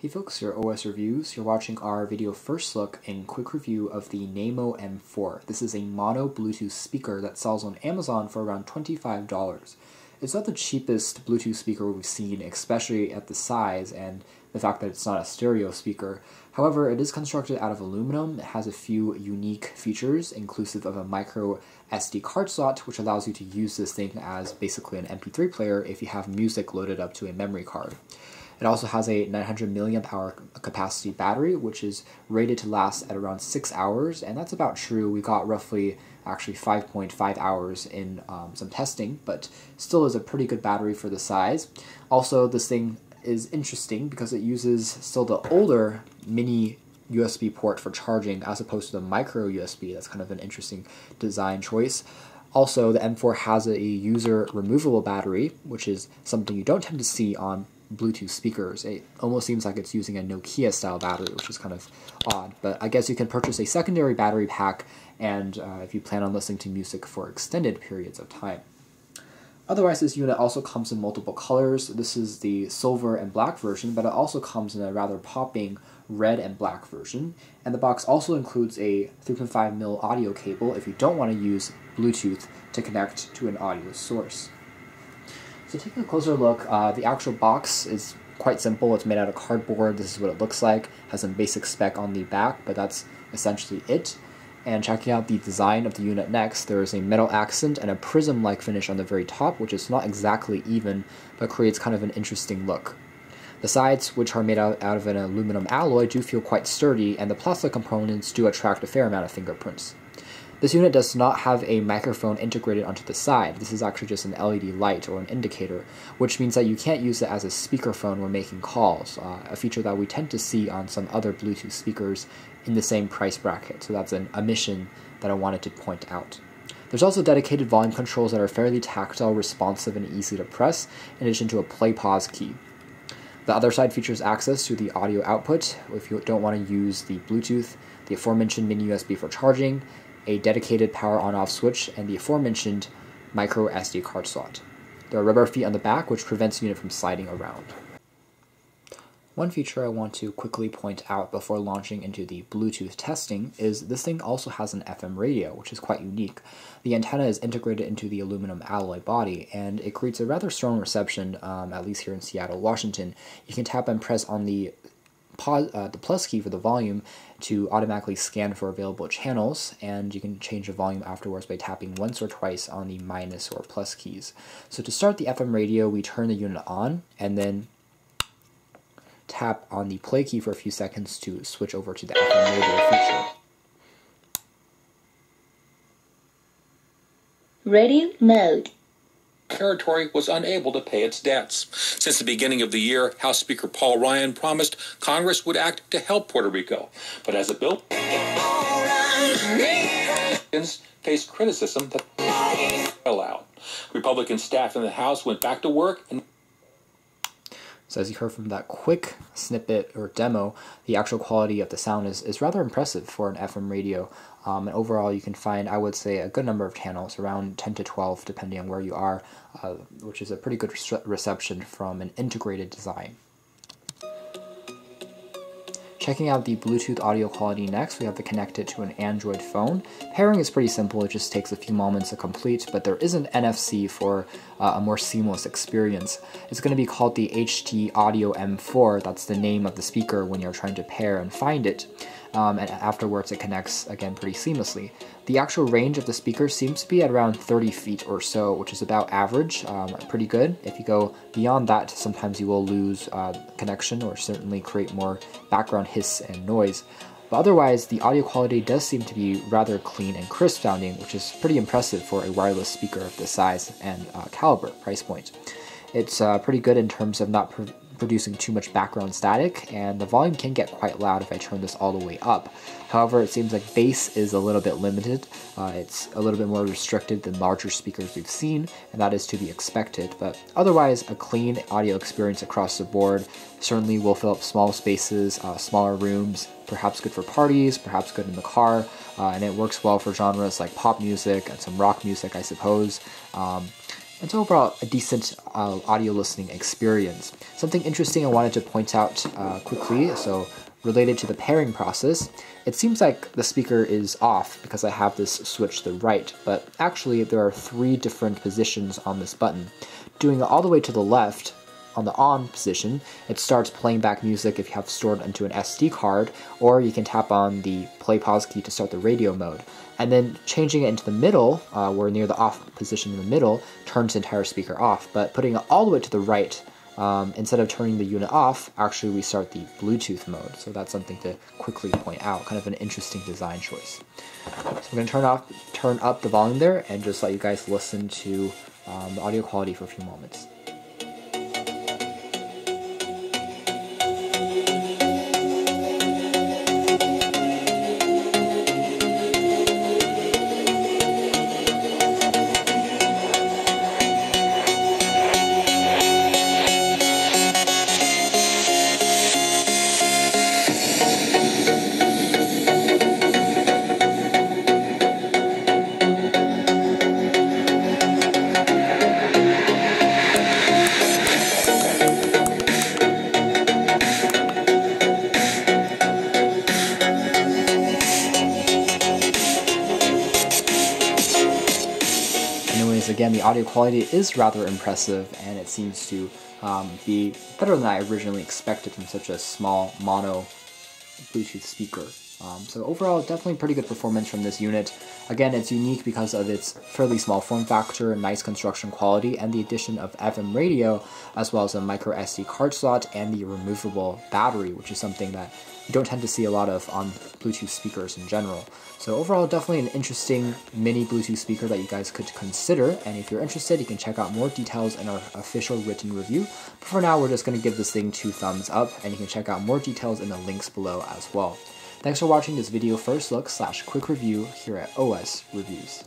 Hey folks, your OS Reviews. You're watching our video first look and quick review of the Namo M4. This is a mono Bluetooth speaker that sells on Amazon for around $25. It's not the cheapest Bluetooth speaker we've seen, especially at the size and the fact that it's not a stereo speaker. However, it is constructed out of aluminum. It has a few unique features, inclusive of a micro SD card slot, which allows you to use this thing as basically an MP3 player if you have music loaded up to a memory card. It also has a 900 milliamp hour capacity battery, which is rated to last at around 6 hours, and that's about true. We got roughly actually 5.5 hours in some testing, but still is a pretty good battery for the size. Also, this thing is interesting because it uses still the older mini USB port for charging as opposed to the micro USB. That's kind of an interesting design choice. Also, the M4 has a user removable battery, which is something you don't tend to see on Bluetooth speakers. It almost seems like it's using a Nokia style battery, which is kind of odd, but I guess you can purchase a secondary battery pack and if you plan on listening to music for extended periods of time. Otherwise, this unit also comes in multiple colors. This is the silver and black version, but it also comes in a rather popping red and black version. And the box also includes a 3.5mm audio cable if you don't want to use Bluetooth to connect to an audio source. So taking a closer look, the actual box is quite simple. It's made out of cardboard. This is what it looks like. It has some basic spec on the back, but that's essentially it. And checking out the design of the unit next, there is a metal accent and a prism-like finish on the very top, which is not exactly even, but creates kind of an interesting look. The sides, which are made out of an aluminum alloy, do feel quite sturdy, and the plastic components do attract a fair amount of fingerprints. This unit does not have a microphone integrated onto the side. This is actually just an LED light or an indicator, which means that you can't use it as a speakerphone when making calls, a feature that we tend to see on some other Bluetooth speakers in the same price bracket. So that's an omission that I wanted to point out. There's also dedicated volume controls that are fairly tactile, responsive, and easy to press, in addition to a play-pause key. The other side features access to the audio output if you don't want to use the Bluetooth, the aforementioned mini USB for charging, a dedicated power on-off switch, and the aforementioned micro SD card slot. There are rubber feet on the back, which prevents the unit from sliding around. One feature I want to quickly point out before launching into the Bluetooth testing is this thing also has an FM radio, which is quite unique. The antenna is integrated into the aluminum alloy body, and it creates a rather strong reception, at least here in Seattle, Washington. You can tap and press on the plus key for the volume to automatically scan for available channels, and you can change the volume afterwards by tapping once or twice on the minus or plus keys. So to start the FM radio, we turn the unit on and then tap on the play key for a few seconds to switch over to the FM radio feature. Radio mode. Territory was unable to pay its debts. Since the beginning of the year, House Speaker Paul Ryan promised Congress would act to help Puerto Rico. But as a bill faced criticism that allowed. Republican staff in the House went back to work and So as you heard from that quick snippet or demo, the actual quality of the sound is rather impressive for an FM radio. And overall, you can find, I would say, a good number of channels, around 10 to 12, depending on where you are, which is a pretty good reception from an integrated design. Checking out the Bluetooth audio quality next, we have to connect it to an Android phone. Pairing is pretty simple, it just takes a few moments to complete, but there is an NFC for a more seamless experience. It's going to be called the HT Audio M4, that's the name of the speaker when you're trying to pair and find it. And afterwards it connects again pretty seamlessly. The actual range of the speaker seems to be at around 30 feet or so, which is about average, pretty good. If you go beyond that, sometimes you will lose connection or certainly create more background hiss and noise. But otherwise, the audio quality does seem to be rather clean and crisp sounding, which is pretty impressive for a wireless speaker of this size and caliber price point. It's pretty good in terms of not producing too much background static, and the volume can get quite loud if I turn this all the way up. However, it seems like bass is a little bit limited. It's a little bit more restricted than larger speakers we've seen, and that is to be expected. But otherwise, a clean audio experience across the board. Certainly will fill up small spaces, smaller rooms, perhaps good for parties, perhaps good in the car, and it works well for genres like pop music and some rock music, I suppose. It's overall a decent audio listening experience. Something interesting I wanted to point out quickly, so related to the pairing process, it seems like the speaker is off because I have this switch to the right, but actually there are 3 different positions on this button. Doing it all the way to the left, on the on position, it starts playing back music if you have stored into an SD card, or you can tap on the play pause key to start the radio mode. And then changing it into the middle, where near the off position in the middle, turns the entire speaker off. But putting it all the way to the right, instead of turning the unit off, actually we start the Bluetooth mode. So that's something to quickly point out, kind of an interesting design choice. So I'm going to turn up the volume there and just let you guys listen to the audio quality for a few moments. Again, the audio quality is rather impressive, and it seems to be better than I originally expected from such a small mono Bluetooth speaker. So overall, definitely pretty good performance from this unit. Again, it's unique because of its fairly small form factor, nice construction quality, and the addition of FM radio, as well as a micro SD card slot and the removable battery, which is something that you don't tend to see a lot of on Bluetooth speakers in general. So overall, definitely an interesting mini Bluetooth speaker that you guys could consider, and if you're interested, you can check out more details in our official written review. But for now, we're just going to give this thing 2 thumbs up, and you can check out more details in the links below as well. Thanks for watching this video first look / quick review here at OS Reviews.